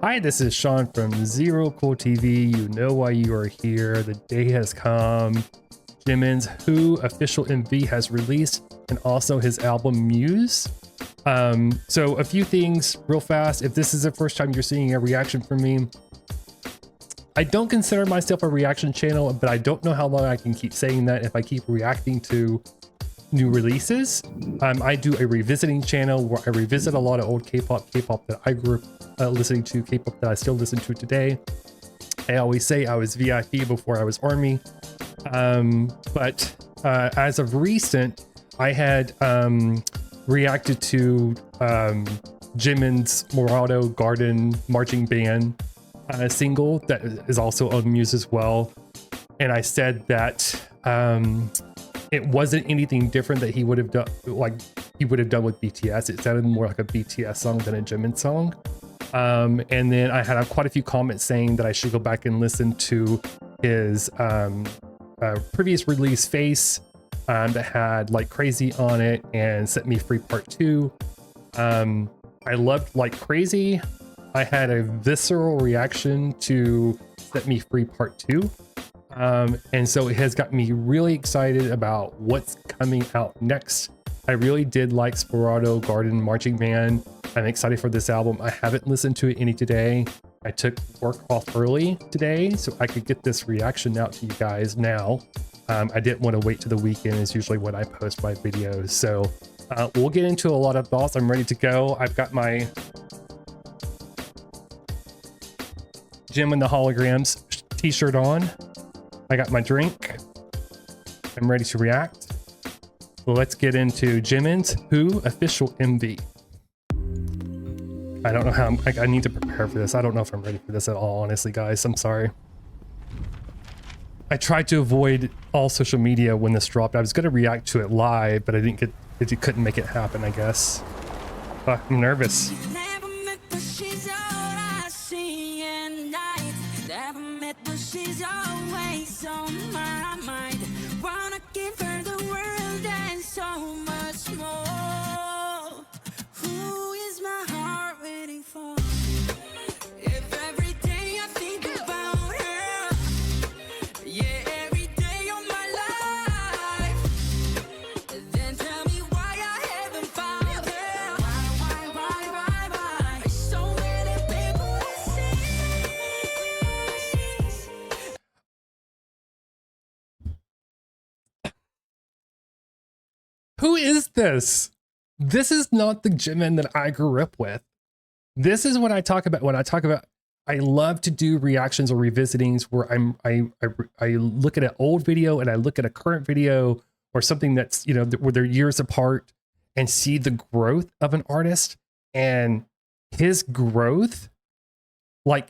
Hi, this is Sean from Zero Cool TV. You know why you are here. The day has come. JIMIN's Who official MV has released, and also his album Muse. So a few things real fast. If this is the first time you're seeing a reaction from me, I don't consider myself a reaction channel, but I don't know how long I can keep saying that if I keep reacting to new releases. I do a revisiting channel where I revisit a lot of old K-pop that I grew up listening to, K-pop that I still listen to today. I always say I was VIP before I was Army. But as of recent, I had reacted to JIMIN's Morado Garden Marching Band single that is also on Muse as well. And I said that it wasn't anything different that he would have done, like he would have done with BTS. It sounded more like a BTS song than a JIMIN song. And then I had quite a few comments saying that I should go back and listen to his previous release Face that had Like Crazy on it and Set Me Free Part 2. I loved Like Crazy. I had a visceral reaction to Set Me Free Part 2. And so it has got me really excited about what's coming out next. I really did like Sporado Garden Marching Band. I'm excited for this album. I haven't listened to it any today. I took work off early today so I could get this reaction out to you guys now. I didn't want to wait to the weekend is usually when I post my videos. So we'll get into a lot of thoughts. I'm ready to go. I've got my JIMIN the Holograms t-shirt on. I got my drink. I'm ready to react. Let's get into JIMIN's Who official MV. I don't know how I need to prepare for this. I don't know if I'm ready for this at all, honestly, guys. I'm sorry. I tried to avoid all social media when this dropped. I was going to react to it live, but I didn't get it. Couldn't make it happen, I guess. I'm nervous. She's always on my mind. Wanna give her the world and so much more. Who is my heart waiting for? If every day I think about her, yeah, every day of my life, then tell me why I haven't found her. Why? There's so many people to see. Who is this? This is not the JIMIN that I grew up with. This is what I talk about when I talk about, I love to do reactions or revisitings where I look at an old video and I look at a current video or something that's, you know, where they're years apart and see the growth of an artist and his growth. Like,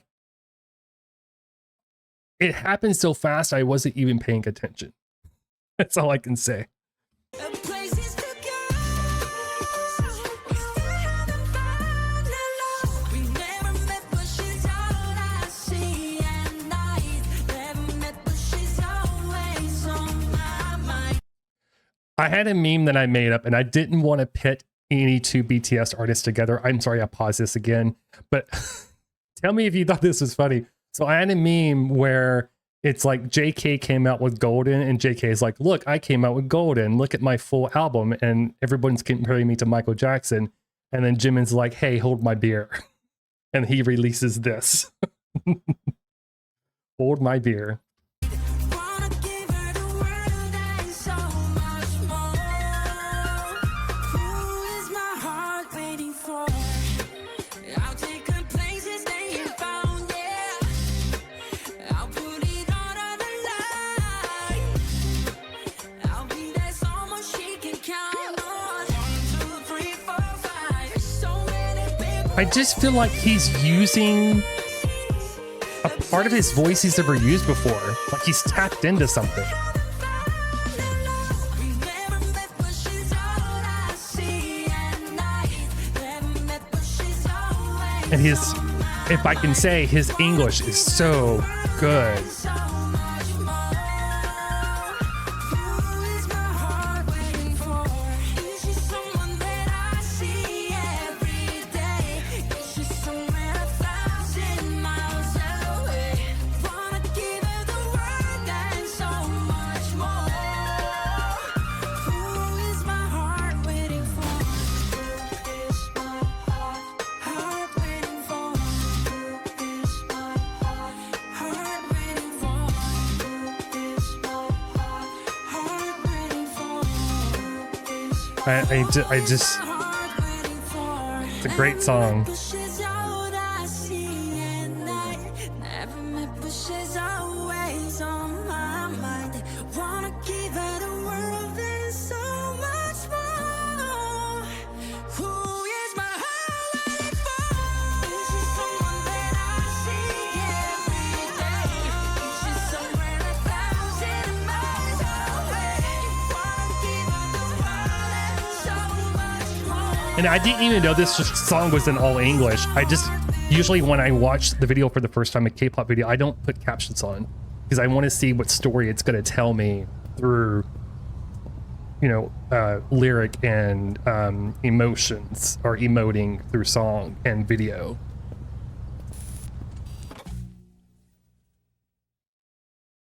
it happened so fast I wasn't even paying attention. That's all I can say. I had a meme that I made up and I didn't want to pit any two BTS artists together. I'm sorry, I paused this again, but tell me if you thought this was funny. So I had a meme where it's like JK came out with Golden and JK is like, look, I came out with Golden. Look at my full album. And everyone's comparing me to Michael Jackson. And then JIMIN's like, hey, hold my beer. And he releases this. Hold my beer. I just feel like he's using a part of his voice he's never used before. Like he's tapped into something. And his, if I can say, his English is so good. I just, it's a great song. And I didn't even know this song was in all English. I just, usually when I watch the video for the first time, a K-pop video, I don't put captions on because I want to see what story it's going to tell me through, you know, lyric and emotions, or emoting through song and video.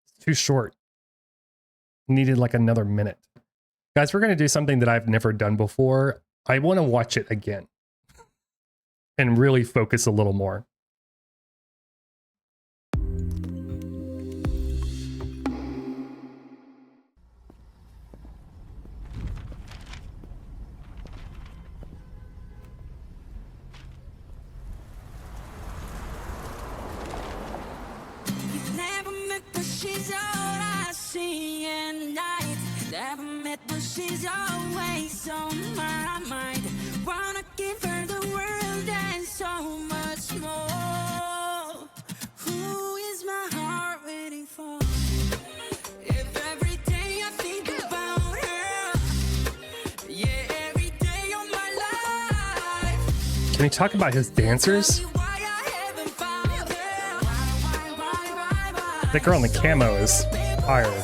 It's too short. Needed like another minute. Guys, we're going to do something that I've never done before. I want to watch it again and really focus a little more. She's always on my mind. Wanna give her the world and so much more. Who is my heart waiting for? If every day I think about her, yeah, every day of my life. Can we talk about his dancers? That girl in the camo is fire.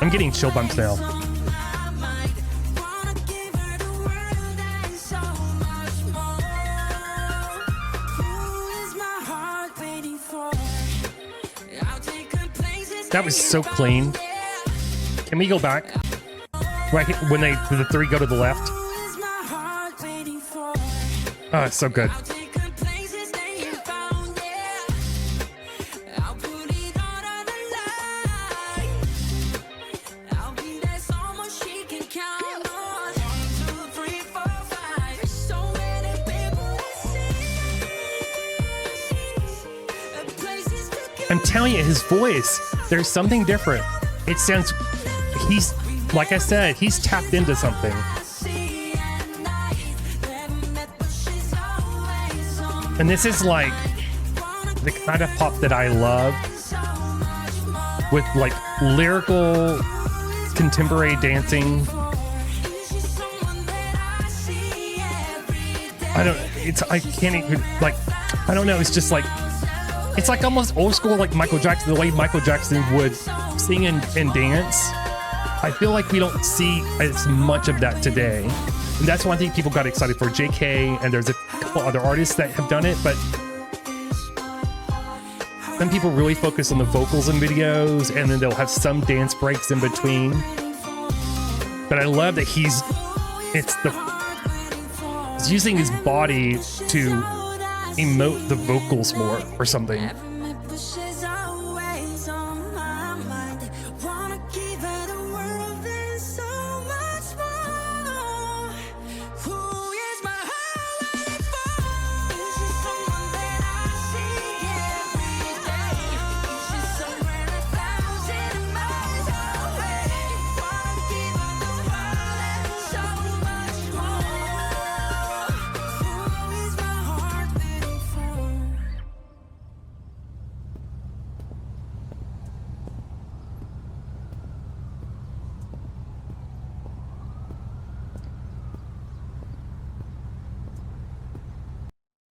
I'm getting chill bumps now. That was so clean. Can we go back? Right when the three go to the left. Oh, it's so good. I'm telling you, his voice, there's something different. It sounds, he's, like I said, he's tapped into something. And this is like the kind of pop that I love, with like lyrical contemporary dancing. I can't even, like, I don't know, it's just like, it's like almost old school, like Michael Jackson, the way Michael Jackson would sing and dance. I feel like we don't see as much of that today. And that's why I think people got excited for JK, and there's a couple other artists that have done it, but some people really focus on the vocals in videos, and then they'll have some dance breaks in between. But I love that he's using his body to emote the vocals more or something.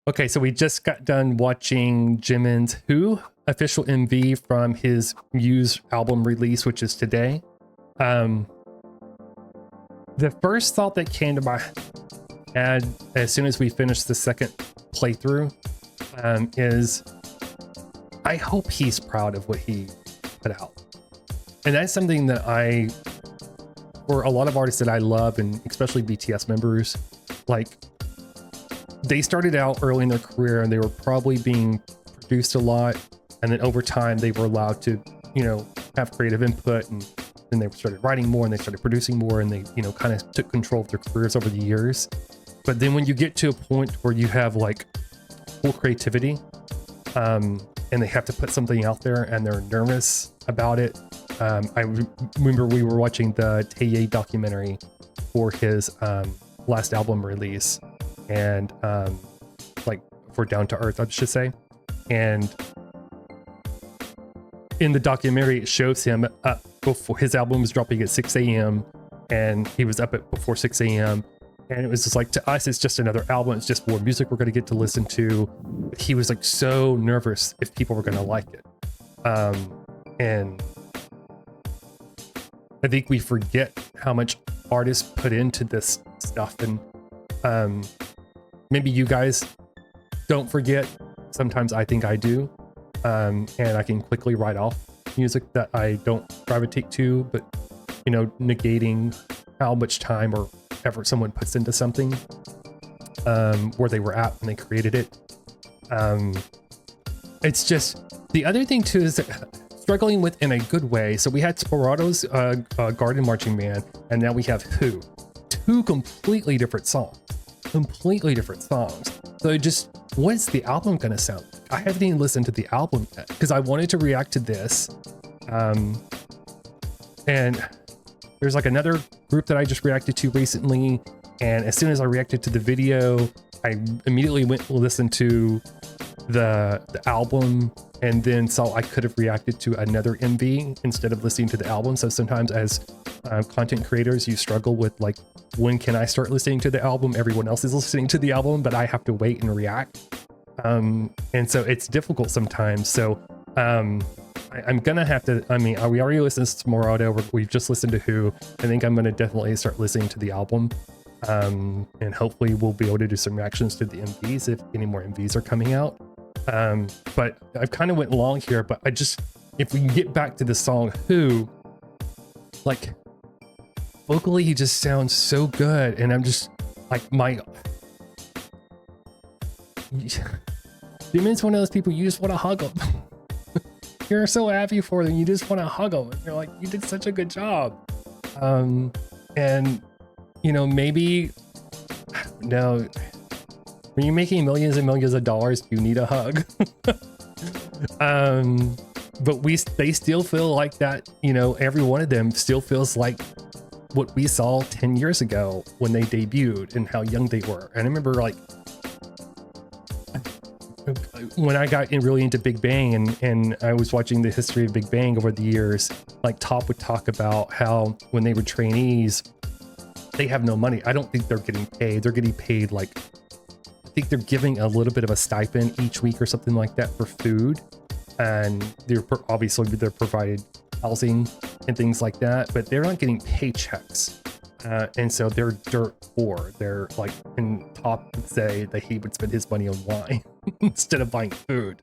Okay, so we just got done watching Jimin's Who official MV from his Muse album release, which is today. The first thought that came to my head as soon as we finished the second playthrough is, I hope he's proud of what he put out. And that's something that for a lot of artists that I love, and especially BTS members, like they started out early in their career and they were probably being produced a lot, and then over time they were allowed to, you know, have creative input, and then they started writing more and they started producing more, and they, you know, kind of took control of their careers over the years. But then when you get to a point where you have like full creativity, and they have to put something out there and they're nervous about it. I remember we were watching the Taye documentary for his last album release, and like for Down to Earth, I should say. And in the documentary, it shows him up before his album was dropping at 6 a.m. and he was up at before 6 a.m. And it was just like, to us, it's just another album. It's just more music we're going to get to listen to. But he was like so nervous if people were going to like it. And I think we forget how much artists put into this stuff. And maybe you guys don't forget. Sometimes I think I do. And I can quickly write off music that I don't gravitate to, but, you know, negating how much time or effort someone puts into something, where they were at when they created it. It's just, the other thing too is struggling with in a good way. So we had Sperado's Garden Marching Band, and now we have Who. Two completely different songs. So just, what's the album gonna sound like? I haven't even listened to the album yet because I wanted to react to this. And there's like another group that I just reacted to recently, and as soon as I reacted to the video, I immediately went and listened to the album, and then saw I could have reacted to another MV instead of listening to the album. So sometimes as content creators, you struggle with like, when can I start listening to the album? Everyone else is listening to the album, but I have to wait and react. And so it's difficult sometimes. So I'm gonna have to, I mean, we already listened to Morado, we've just listened to Who. I think I'm gonna definitely start listening to the album, and hopefully we'll be able to do some reactions to the MVs if any more MVs are coming out. But I kind of went long here, but I just, if we can get back to the song Who, like vocally he just sounds so good, and I'm just like, Jimin's one of those people you just want to hug him. You're so happy for them, you just want to hug them. You're like, you did such a good job. And you know, maybe, no, when you're making millions and millions of dollars, you need a hug. But they still feel like that, you know, every one of them still feels like what we saw 10 years ago when they debuted and how young they were. And I remember like, when I got really into Big Bang, and I was watching the history of Big Bang over the years, like Top would talk about how when they were trainees, they have no money. I don't think they're getting paid. They're getting paid like, I think they're giving a little bit of a stipend each week or something like that for food. And they're obviously they're provided housing and things like that, but they're not getting paychecks. And so they're dirt poor. They're like, and Top would say that he would spend his money on wine instead of buying food.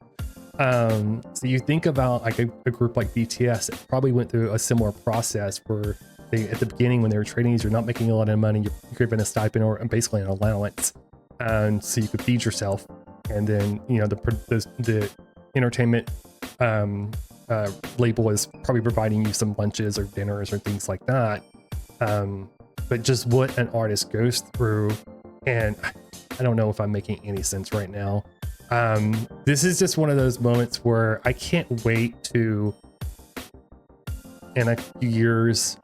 So you think about like a group like BTS, it probably went through a similar process where they, at the beginning when they were trainees, you're not making a lot of money, you're given a stipend or basically an allowance, and so you could feed yourself. And then, you know, the entertainment label is probably providing you some lunches or dinners or things like that. But just what an artist goes through, and I don't know if I'm making any sense right now. This is just one of those moments where I can't wait to, in a few years,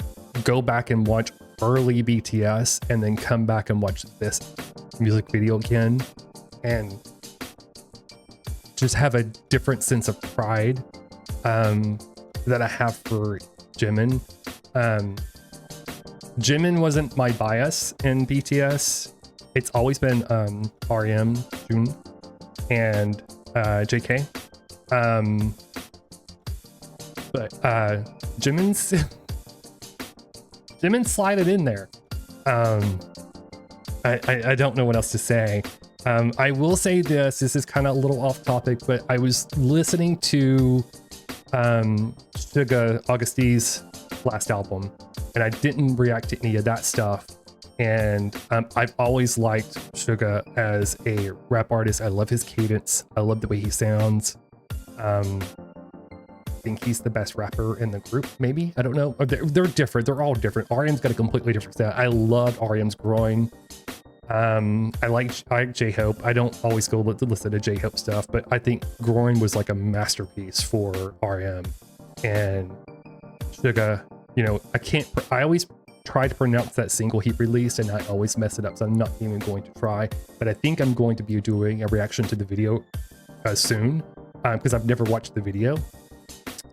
go back and watch early BTS and then come back and watch this music video again and just have a different sense of pride that I have for Jimin. Jimin wasn't my bias in BTS. It's always been RM, Jun, and JK. But Jimin slided in there. I don't know what else to say. I will say this is kind of a little off topic, but I was listening to Suga Augusti's last album, and I didn't react to any of that stuff. And I've always liked Suga as a rap artist. I love his cadence. I love the way he sounds. I think he's the best rapper in the group, maybe. I don't know. They're different. They're all different. RM's got a completely different style. I loved RM's Growing. I like J-Hope. I don't always go listen to J-Hope stuff, but I think Growing was like a masterpiece for RM. And Suga, you know, I always try to pronounce that single he released and I always mess it up, so I'm not even going to try. But I think I'm going to be doing a reaction to the video soon, because I've never watched the video.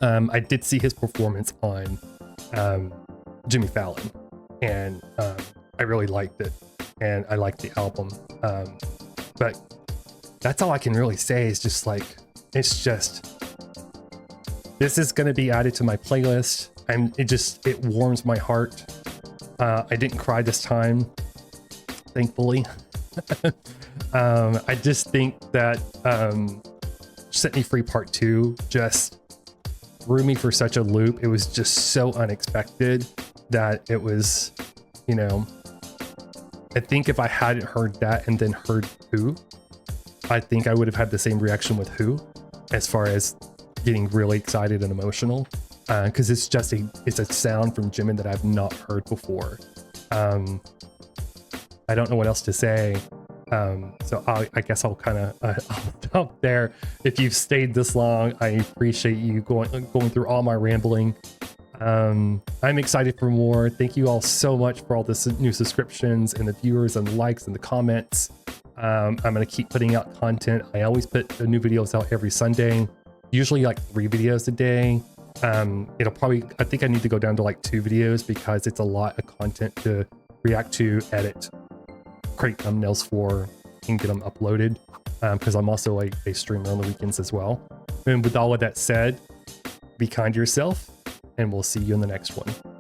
I did see his performance on Jimmy Fallon, and I really liked it, and I liked the album. But that's all I can really say is just like, it's just, this is going to be added to my playlist. It warms my heart. I didn't cry this time, thankfully. I just think that Set Me Free Part 2 just threw me for such a loop. It was just so unexpected that it was, you know, I think if I hadn't heard that and then heard Who, I think I would have had the same reaction with Who, as far as getting really excited and emotional. Because it's a sound from Jimin that I've not heard before. I don't know what else to say. So I guess I'll kind of I'll stop there. If you've stayed this long, I appreciate you going through all my rambling. I'm excited for more. Thank you all so much for all the new subscriptions and the viewers and the likes and the comments. I'm gonna keep putting out content. I always put the new videos out every Sunday, usually like 3 videos a day. I think I need to go down to like 2 videos because it's a lot of content to react to, edit, create thumbnails for, and get them uploaded, because I'm also a streamer on the weekends as well. And with all of that said, be kind to yourself, and we'll see you in the next one.